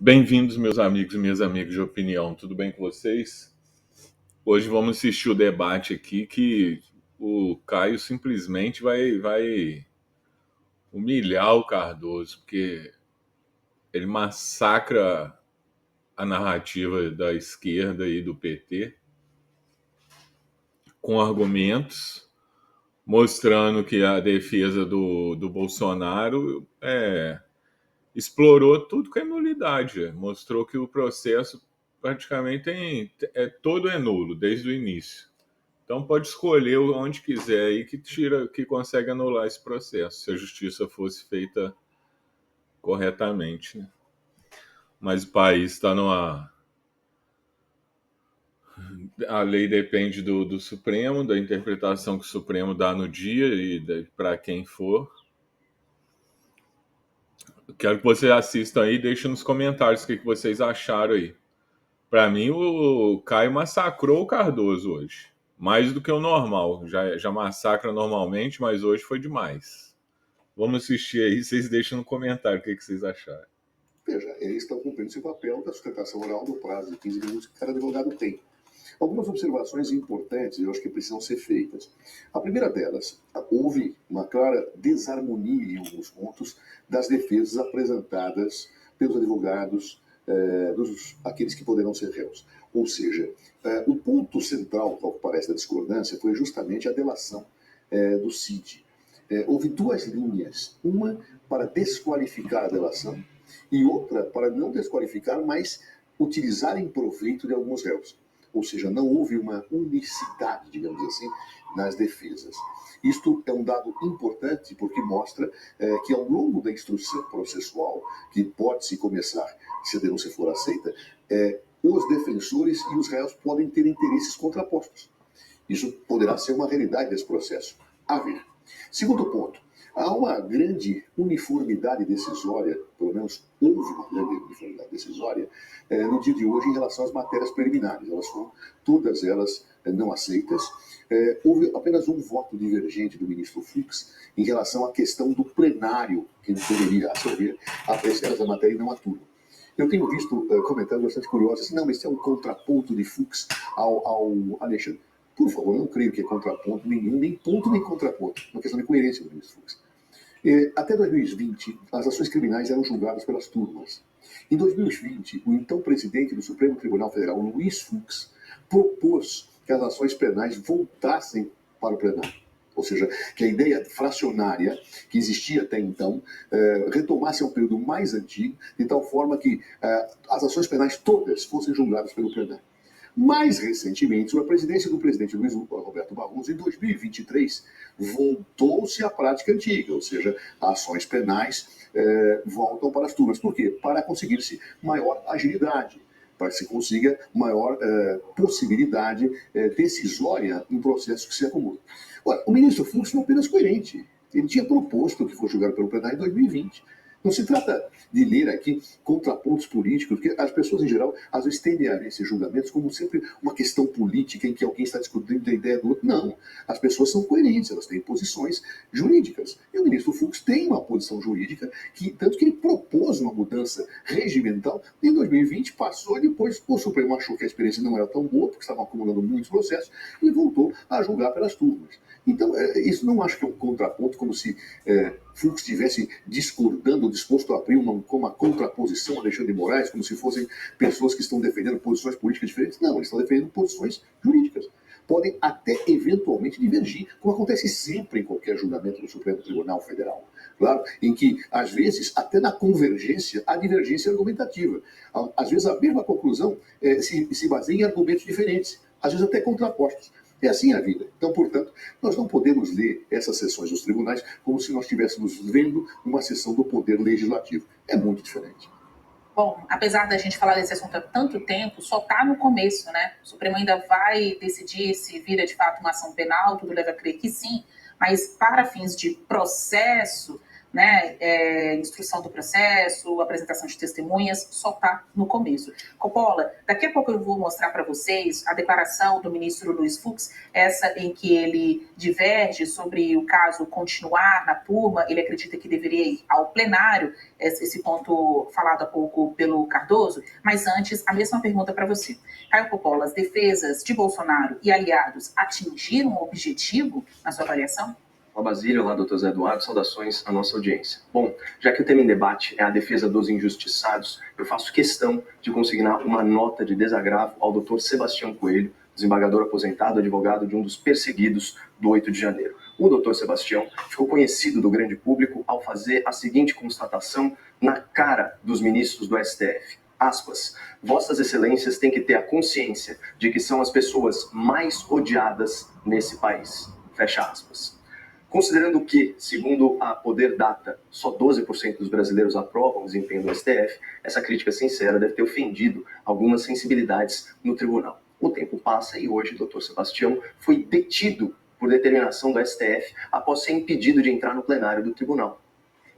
Bem-vindos, meus amigos e minhas amigas de opinião. Tudo bem com vocês? Hoje vamos assistir o debate aqui que o Caio simplesmente vai humilhar o Cardoso, porque ele massacra a narrativa da esquerda e do PT com argumentos, mostrando que a defesa do Bolsonaro explorou tudo com a nulidade. Mostrou que o processo praticamente todo é nulo desde o início. Então pode escolher onde quiser aí que consegue anular esse processo, se a justiça fosse feita corretamente, né? Mas o país está numa. A lei depende do Supremo, da interpretação que o Supremo dá no dia e para quem for. Quero que vocês assistam aí e deixem nos comentários o que vocês acharam aí. Para mim, o Caio massacrou o Cardoso hoje. Mais do que o normal. Já massacra normalmente, mas hoje foi demais. Vamos assistir aí, vocês deixam no comentário o que vocês acharam. Veja, eles estão cumprindo esse papel da sustentação oral do prazo de 15 minutos que cada advogado tem. Algumas observações importantes eu acho que precisam ser feitas. A primeira delas, houve uma clara desarmonia em alguns pontos das defesas apresentadas pelos advogados, aqueles que poderão ser réus. Ou seja, o ponto central, ao que parece, da discordância foi justamente a delação do CID. Houve duas linhas, uma para desqualificar a delação e outra para não desqualificar, mas utilizar em proveito de alguns réus. Ou seja, não houve uma unicidade, digamos assim, nas defesas. Isto é um dado importante porque mostra que ao longo da instrução processual, que pode-se começar se a denúncia for aceita, os defensores e os réus podem ter interesses contrapostos. Isso poderá ser uma realidade desse processo. A ver. Segundo ponto, há uma grande uniformidade decisória, pelo menos houve uma grande uniformidade decisória, no dia de hoje em relação às matérias preliminares. Elas foram todas elas não aceitas. Houve apenas um voto divergente do ministro Fux em relação à questão do plenário, que poderia, a seu ver, apreciar essa matéria e não a turma. Eu tenho visto comentários bastante curiosos, assim, não, mas isso é um contraponto de Fux ao Alexandre. Por favor, eu não creio que é contraponto nenhum, nem ponto nem contraponto. Uma questão de coerência do ministro Fux. Até 2020, as ações criminais eram julgadas pelas turmas. Em 2020, o então presidente do Supremo Tribunal Federal, Luiz Fux, propôs que as ações penais voltassem para o plenário. Ou seja, que a ideia fracionária que existia até então retomasse um período mais antigo, de tal forma que as ações penais todas fossem julgadas pelo plenário. Mais recentemente, sob a presidência do presidente Luiz Roberto Barroso, em 2023, voltou-se à prática antiga, ou seja, ações penais voltam para as turmas. Por quê? Para conseguir-se maior agilidade, para que se consiga maior possibilidade decisória em processos que se acumulam. Ora, o ministro Fux foi apenas coerente. Ele tinha proposto que fosse julgado pelo plenário em 2020. Não se trata de ler aqui contrapontos políticos, porque as pessoas, em geral, às vezes tendem a ver esses julgamentos como sempre uma questão política em que alguém está discutindo a ideia do outro. Não. As pessoas são coerentes, elas têm posições jurídicas. E o ministro Fux tem uma posição jurídica, tanto que ele propôs uma mudança regimental. Em 2020 passou e depois o Supremo achou que a experiência não era tão boa, porque estavam acumulando muitos processos, e voltou a julgar pelas turmas. Então, isso não acho que é um contraponto, como se Fux estivesse discordando, disposto a abrir uma contraposição a Alexandre de Moraes, como se fossem pessoas que estão defendendo posições políticas diferentes. Não, eles estão defendendo posições jurídicas. Podem até eventualmente divergir, como acontece sempre em qualquer julgamento do Supremo Tribunal Federal. Claro, em que, às vezes, até na convergência, há divergência argumentativa. Às vezes, a mesma conclusão se baseia em argumentos diferentes, às vezes até contrapostos. É assim a vida. Então, portanto, nós não podemos ler essas sessões dos tribunais como se nós estivéssemos vendo uma sessão do Poder Legislativo. É muito diferente. Bom, apesar da gente falar desse assunto há tanto tempo, só está no começo, né? O Supremo ainda vai decidir se vira de fato uma ação penal, tudo leva a crer que sim, mas para fins de processo, né, instrução do processo, apresentação de testemunhas, só está no começo. Coppola, daqui a pouco eu vou mostrar para vocês a declaração do ministro Luiz Fux, essa em que ele diverge sobre o caso continuar na turma, ele acredita que deveria ir ao plenário, esse ponto falado há pouco pelo Cardoso, mas antes, a mesma pergunta para você. Caio Coppola, as defesas de Bolsonaro e aliados atingiram o objetivo na sua avaliação? Olá, Basílio, olá, doutor Zé Eduardo, saudações à nossa audiência. Bom, já que o tema em debate é a defesa dos injustiçados, eu faço questão de consignar uma nota de desagravo ao doutor Sebastião Coelho, desembargador aposentado, advogado de um dos perseguidos do 8 de janeiro. O doutor Sebastião ficou conhecido do grande público ao fazer a seguinte constatação na cara dos ministros do STF. Aspas, Vossas Excelências têm que ter a consciência de que são as pessoas mais odiadas nesse país. Fecha aspas. Considerando que, segundo a Poder Data, só 12% dos brasileiros aprovam o desempenho do STF, essa crítica sincera deve ter ofendido algumas sensibilidades no tribunal. O tempo passa e hoje o Dr. Sebastião foi detido por determinação do STF após ser impedido de entrar no plenário do tribunal.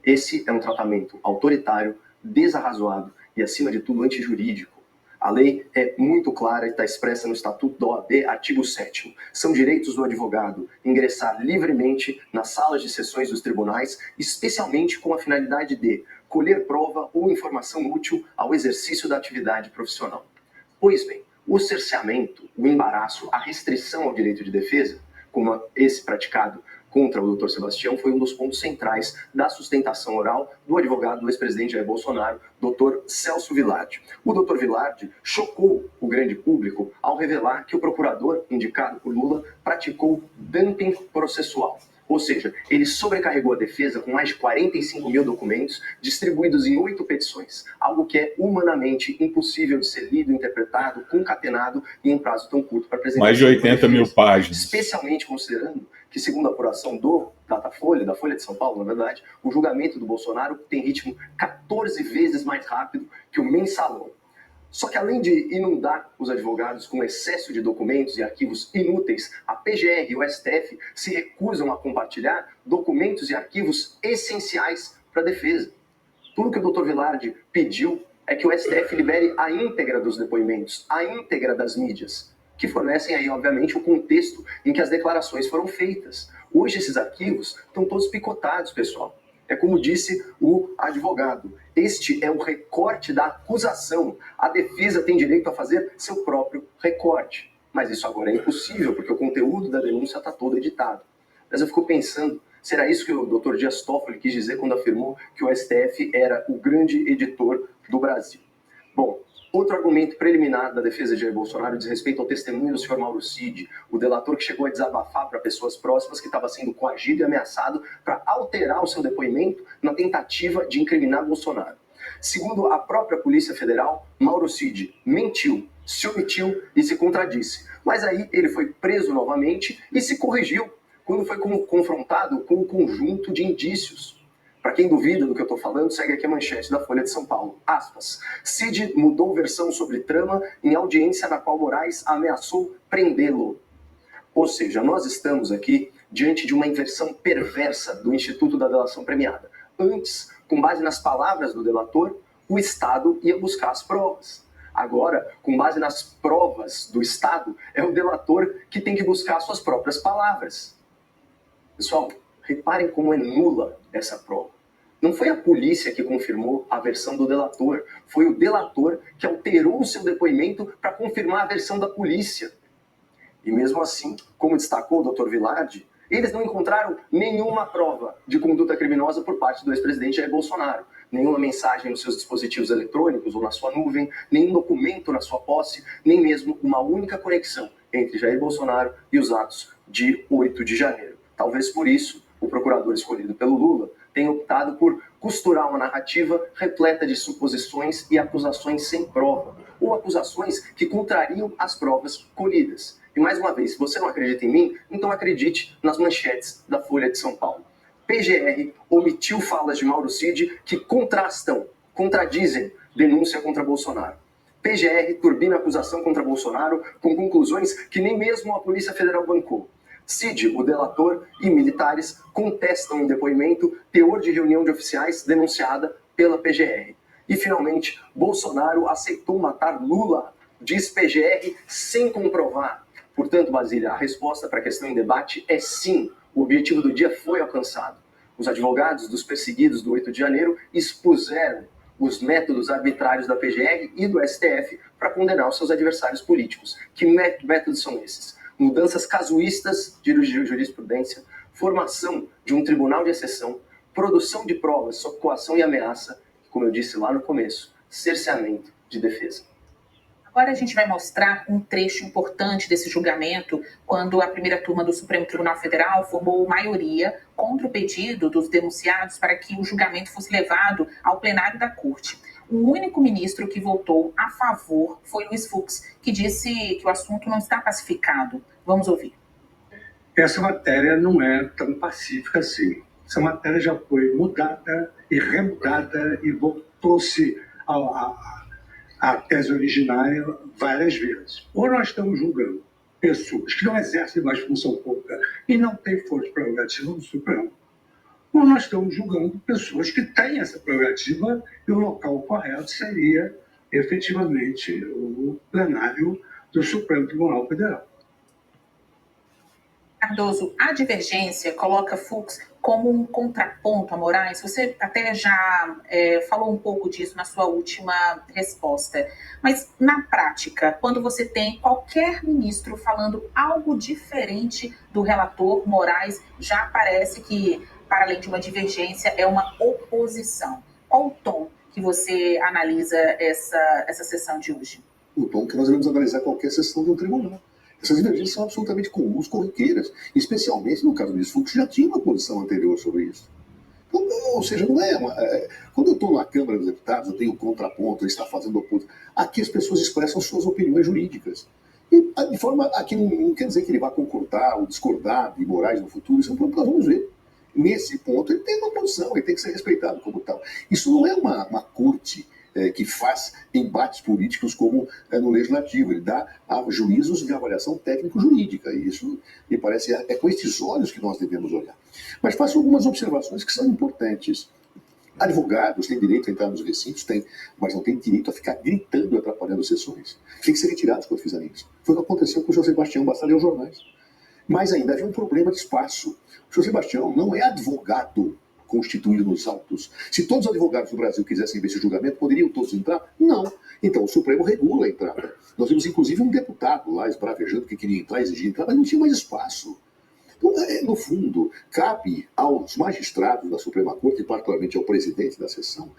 Esse é um tratamento autoritário, desarrazoado e, acima de tudo, antijurídico. A lei é muito clara e está expressa no Estatuto da OAB, artigo 7º. São direitos do advogado ingressar livremente nas salas de sessões dos tribunais, especialmente com a finalidade de colher prova ou informação útil ao exercício da atividade profissional. Pois bem, o cerceamento, o embaraço, a restrição ao direito de defesa, como esse praticado contra o Dr. Sebastião, foi um dos pontos centrais da sustentação oral do advogado do ex-presidente Jair Bolsonaro, Dr. Celso Villardi. O Dr. Villardi chocou o grande público ao revelar que o procurador indicado por Lula praticou dumping processual. Ou seja, ele sobrecarregou a defesa com mais de 45 mil documentos distribuídos em 8 petições, algo que é humanamente impossível de ser lido, interpretado, concatenado em um prazo tão curto para apresentar. Mais de 80 mil páginas. Especialmente considerando que, segundo a apuração do Datafolha, da Folha de São Paulo, na verdade, o julgamento do Bolsonaro tem ritmo 14 vezes mais rápido que o mensalão. Só que além de inundar os advogados com excesso de documentos e arquivos inúteis, a PGR e o STF se recusam a compartilhar documentos e arquivos essenciais para a defesa. Tudo que o Dr. Villardi pediu é que o STF libere a íntegra dos depoimentos, a íntegra das mídias, que fornecem aí, obviamente, o contexto em que as declarações foram feitas. Hoje esses arquivos estão todos picotados, pessoal. É como disse o advogado, este é o recorte da acusação. A defesa tem direito a fazer seu próprio recorte. Mas isso agora é impossível, porque o conteúdo da denúncia está todo editado. Mas eu fico pensando, será isso que o Dr. Dias Toffoli quis dizer quando afirmou que o STF era o grande editor do Brasil? Bom, outro argumento preliminar da defesa de Jair Bolsonaro diz respeito ao testemunho do senhor Mauro Cid, o delator que chegou a desabafar para pessoas próximas que estava sendo coagido e ameaçado para alterar o seu depoimento na tentativa de incriminar Bolsonaro. Segundo a própria Polícia Federal, Mauro Cid mentiu, se omitiu e se contradisse. Mas aí ele foi preso novamente e se corrigiu quando foi confrontado com um conjunto de indícios. Para quem duvida do que eu estou falando, segue aqui a manchete da Folha de São Paulo. Aspas. Cid mudou versão sobre trama em audiência na qual Moraes ameaçou prendê-lo. Ou seja, nós estamos aqui diante de uma inversão perversa do Instituto da Delação Premiada. Antes, com base nas palavras do delator, o Estado ia buscar as provas. Agora, com base nas provas do Estado, é o delator que tem que buscar suas próprias palavras. Pessoal, reparem como é nula essa prova. Não foi a polícia que confirmou a versão do delator, foi o delator que alterou o seu depoimento para confirmar a versão da polícia. E mesmo assim, como destacou o Dr. Villardi, eles não encontraram nenhuma prova de conduta criminosa por parte do ex-presidente Jair Bolsonaro. Nenhuma mensagem nos seus dispositivos eletrônicos ou na sua nuvem, nenhum documento na sua posse, nem mesmo uma única conexão entre Jair Bolsonaro e os atos de 8 de janeiro. Talvez por isso, o procurador escolhido pelo Lula tem optado por costurar uma narrativa repleta de suposições e acusações sem prova, ou acusações que contrariam as provas colhidas. E mais uma vez, se você não acredita em mim, então acredite nas manchetes da Folha de São Paulo. PGR omitiu falas de Mauro Cid que contradizem denúncia contra Bolsonaro. PGR turbina acusação contra Bolsonaro com conclusões que nem mesmo a Polícia Federal bancou. Cid, o delator, e militares contestam em depoimento teor de reunião de oficiais denunciada pela PGR. E, finalmente, Bolsonaro aceitou matar Lula, diz PGR, sem comprovar. Portanto, Basília, a resposta para a questão em debate é sim. O objetivo do dia foi alcançado. Os advogados dos perseguidos do 8 de janeiro expuseram os métodos arbitrários da PGR e do STF para condenar os seus adversários políticos. Que métodos são esses? Mudanças casuístas de jurisprudência, formação de um tribunal de exceção, produção de provas sob coação e ameaça, como eu disse lá no começo, cerceamento de defesa. Agora a gente vai mostrar um trecho importante desse julgamento, quando a primeira turma do Supremo Tribunal Federal formou maioria contra o pedido dos denunciados para que o julgamento fosse levado ao plenário da Corte. O único ministro que votou a favor foi Luiz Fux, que disse que o assunto não está pacificado. Vamos ouvir. Essa matéria não é tão pacífica assim. Essa matéria já foi mudada e remudada e voltou-se à tese originária várias vezes. Ou nós estamos julgando pessoas que não exercem mais função pública e não têm força prerrogativa no Supremo, ou nós estamos julgando pessoas que têm essa prerrogativa e o local correto seria, efetivamente, o plenário do Supremo Tribunal Federal. Cardoso, a divergência coloca Fux como um contraponto a Moraes. Você até já falou um pouco disso na sua última resposta. Mas, na prática, quando você tem qualquer ministro falando algo diferente do relator Moraes, já parece que, para além de uma divergência, é uma oposição. Qual o tom que você analisa essa sessão de hoje? O tom que nós devemos analisar qualquer sessão de um tribunal. Essas divergências são absolutamente comuns, corriqueiras, especialmente no caso do Luiz Fux, que já tinha uma posição anterior sobre isso. Então, ou seja, não é quando eu estou na Câmara dos Deputados, eu tenho contraponto, ele está fazendo oposição. Aqui as pessoas expressam suas opiniões jurídicas. E de forma, aqui não quer dizer que ele vá concordar ou discordar de Moraes no futuro, isso é um ponto que nós vamos ver. Nesse ponto, ele tem uma posição, ele tem que ser respeitado como tal. Isso não é uma corte que faz embates políticos como no Legislativo. Ele dá juízos de avaliação técnico-jurídica. E isso, me parece, é com estes olhos que nós devemos olhar. Mas faço algumas observações que são importantes. Advogados têm direito a entrar nos recintos, mas não têm direito a ficar gritando e atrapalhando sessões. Tem que ser retirados quando fizerem isso. Foi o que aconteceu com o José Sebastião, basta ler os jornais. Mas ainda havia um problema de espaço. O José Sebastião não é advogado constituído nos autos. Se todos os advogados do Brasil quisessem ver esse julgamento, poderiam todos entrar? Não. Então o Supremo regula a entrada. Nós vimos inclusive um deputado lá esbravejando que queria entrar, exigia entrar, mas não tinha mais espaço. Então, no fundo, cabe aos magistrados da Suprema Corte, e particularmente ao presidente da sessão,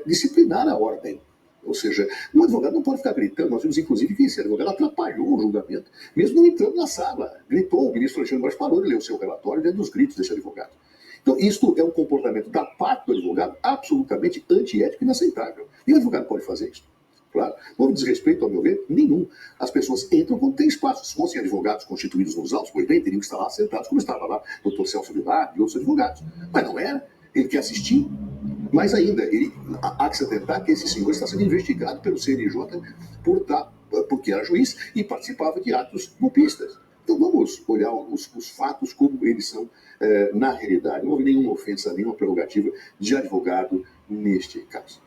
disciplinar a ordem. Ou seja, um advogado não pode ficar gritando. Nós vimos, inclusive, que esse advogado atrapalhou o julgamento, mesmo não entrando na sala. Gritou, o ministro Alexandre Moraes parou de ler o seu relatório dentro dos gritos desse advogado. Então, isto é um comportamento da parte do advogado absolutamente antiético e inaceitável. E o advogado pode fazer isso? Claro. Não houve desrespeito, ao meu ver, nenhum. As pessoas entram quando tem espaço. Se fossem advogados constituídos nos autos, pois bem, teriam que estar lá sentados, como estava lá o Dr. Celso Vilar e outros advogados. Mas não era. Ele quer assistir. Mais ainda, há que se atentar que esse senhor está sendo investigado pelo CNJ porque era juiz e participava de atos golpistas. Então vamos olhar os fatos como eles são na realidade. Não houve nenhuma ofensa, nenhuma prerrogativa de advogado neste caso.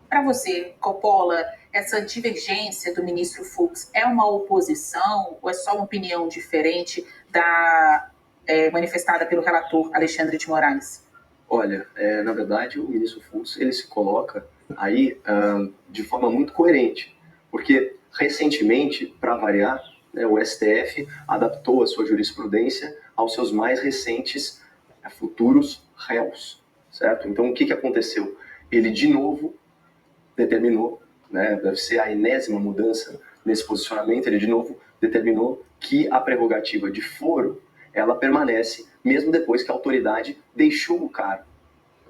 Para você, Coppola, essa divergência do ministro Fux é uma oposição ou é só uma opinião diferente da manifestada pelo relator Alexandre de Moraes? Olha, na verdade, o ministro Fux ele se coloca aí de forma muito coerente, porque recentemente, para variar, o STF adaptou a sua jurisprudência aos seus mais recentes futuros réus, certo? Então, o que aconteceu? Ele, de novo, determinou, deve ser a enésima mudança nesse posicionamento, ele, de novo, determinou que a prerrogativa de foro, ela permanece mesmo depois que a autoridade deixou o cargo.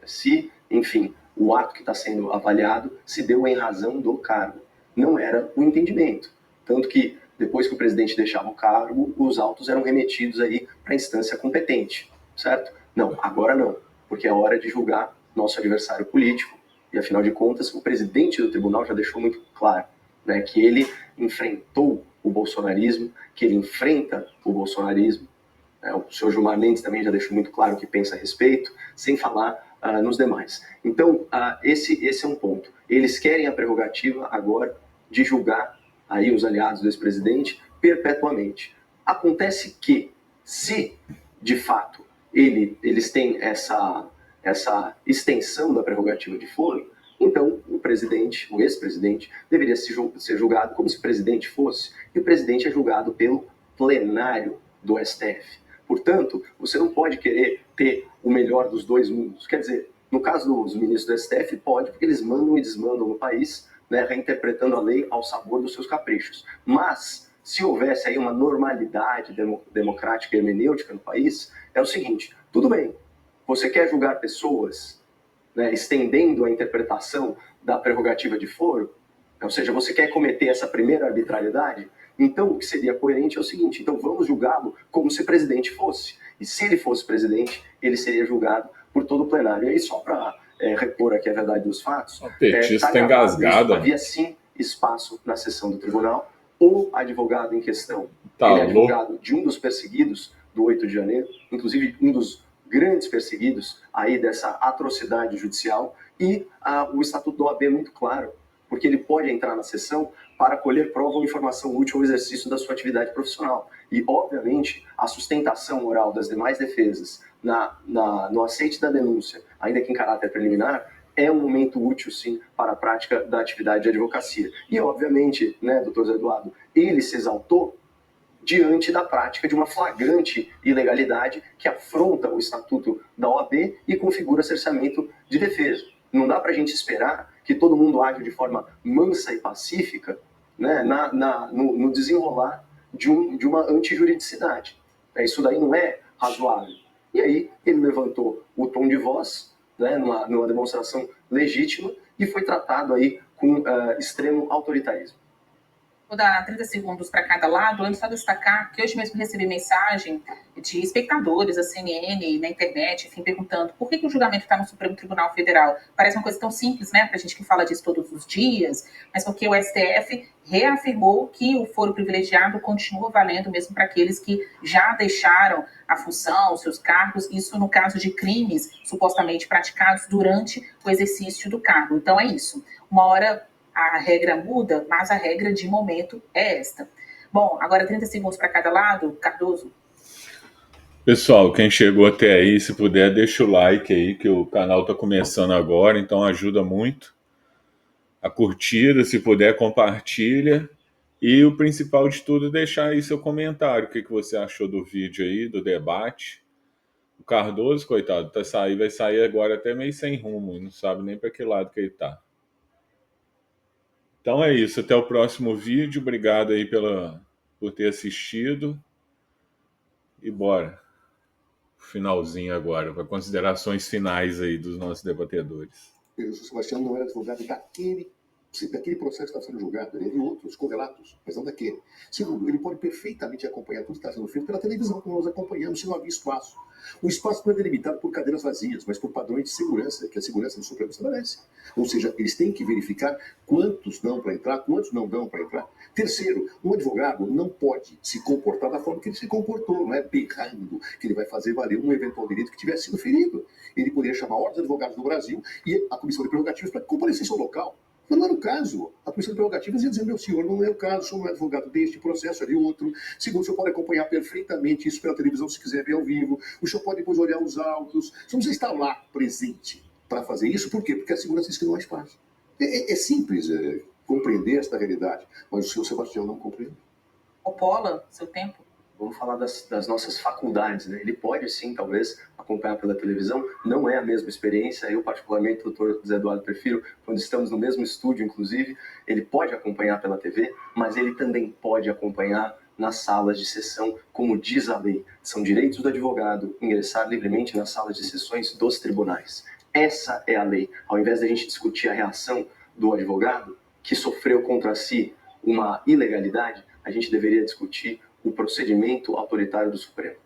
Se, enfim, o ato que está sendo avaliado se deu em razão do cargo. Não era o entendimento. Tanto que, depois que o presidente deixava o cargo, os autos eram remetidos aí para a instância competente, certo? Não, agora não, porque é hora de julgar nosso adversário político. E, afinal de contas, o presidente do tribunal já deixou muito claro, que ele enfrentou o bolsonarismo, que ele enfrenta o bolsonarismo, O senhor Gilmar Mendes também já deixou muito claro o que pensa a respeito, sem falar nos demais. Então, esse é um ponto. Eles querem a prerrogativa agora de julgar aí os aliados do ex-presidente perpetuamente. Acontece que, se de fato eles têm essa extensão da prerrogativa de foro, então o ex-presidente, deveria ser julgado como se o presidente fosse, e o presidente é julgado pelo plenário do STF. Portanto, você não pode querer ter o melhor dos dois mundos. Quer dizer, no caso dos ministros do STF, pode, porque eles mandam e desmandam no país, né, reinterpretando a lei ao sabor dos seus caprichos. Mas, se houvesse aí uma normalidade democrática e hermenêutica no país, é o seguinte: tudo bem, você quer julgar pessoas, né, estendendo a interpretação da prerrogativa de foro, ou seja, você quer cometer essa primeira arbitrariedade, então o que seria coerente é o seguinte: então vamos julgá-lo como se presidente fosse. E se ele fosse presidente, ele seria julgado por todo o plenário. E aí, só para repor aqui a verdade dos fatos, o petista tá engasgado. Havia sim espaço na sessão do tribunal. O advogado em questão, ele é advogado de um dos perseguidos do 8 de janeiro, inclusive um dos grandes perseguidos aí dessa atrocidade judicial, e o Estatuto da OAB é muito claro, porque ele pode entrar na sessão para colher prova ou informação útil ao exercício da sua atividade profissional. E, obviamente, a sustentação oral das demais defesas no aceite da denúncia, ainda que em caráter preliminar, é um momento útil, sim, para a prática da atividade de advocacia. E, obviamente, né, doutor Zé Eduardo, ele se exaltou diante da prática de uma flagrante ilegalidade que afronta o Estatuto da OAB e configura cerceamento de defesa. Não dá para a gente esperar que todo mundo age de forma mansa e pacífica, né, no desenrolar de uma antijuridicidade. Isso daí não é razoável. E aí ele levantou o tom de voz, né, numa demonstração legítima, e foi tratado aí com extremo autoritarismo. Vou dar 30 segundos para cada lado. Antes, só destacar que hoje mesmo recebi mensagem de espectadores da CNN, na internet, enfim, perguntando por que o julgamento está no Supremo Tribunal Federal. Parece uma coisa tão simples, né, para a gente que fala disso todos os dias, mas porque o STF reafirmou que o foro privilegiado continua valendo mesmo para aqueles que já deixaram a função, os seus cargos, isso no caso de crimes supostamente praticados durante o exercício do cargo. Então é isso. Uma hora a regra muda, mas a regra de momento é esta. Bom, agora 30 segundos para cada lado. Cardoso. Pessoal, quem chegou até aí, se puder, deixa o like aí, que o canal está começando agora, então ajuda muito. A curtida, se puder, compartilha. E o principal de tudo, deixar aí seu comentário. O que você achou do vídeo aí, do debate. O Cardoso, coitado, vai sair agora até meio sem rumo, e não sabe nem para que lado que ele tá. Então é isso, até o próximo vídeo. Obrigado aí por ter assistido. E bora. Finalzinho agora, para considerações finais aí dos nossos debatedores. O Sebastião não era advogado daquele processo que está sendo julgado, ele é de outros correlatos, mas não daquele. Segundo, ele pode perfeitamente acompanhar tudo que está sendo feito pela televisão, como nós acompanhamos, se não havia espaço. O espaço não é delimitado por cadeiras vazias, mas por padrões de segurança, que a segurança do Supremo estabelece. Ou seja, eles têm que verificar quantos dão para entrar, quantos não dão para entrar. Terceiro, um advogado não pode se comportar da forma que ele se comportou, não é berrando que ele vai fazer valer um eventual direito que tivesse sido ferido. Ele poderia chamar a ordem dos advogados do Brasil e a Comissão de Prerrogativas para comparecer ao local. Mas não era o caso. A Comissão de Prerrogativas ia dizer: meu senhor, não é o caso, o senhor não é advogado deste processo, ali outro. Segundo, o senhor pode acompanhar perfeitamente isso pela televisão, se quiser ver ao vivo. O senhor pode depois olhar os autos. O senhor não precisa estar lá presente para fazer isso. Por quê? Porque a segurança diz que não há espaço. É simples compreender esta realidade, mas o senhor Sebastião não compreende. Opola, seu tempo. Vamos falar das nossas faculdades, né? Ele pode sim, talvez, acompanhar pela televisão, não é a mesma experiência. Eu, particularmente, o doutor Zé Eduardo, prefiro, quando estamos no mesmo estúdio, inclusive, ele pode acompanhar pela TV, mas ele também pode acompanhar nas salas de sessão, como diz a lei. São direitos do advogado ingressar livremente nas salas de sessões dos tribunais. Essa é a lei. Ao invés de a gente discutir a reação do advogado, que sofreu contra si uma ilegalidade, a gente deveria discutir o procedimento autoritário do Supremo.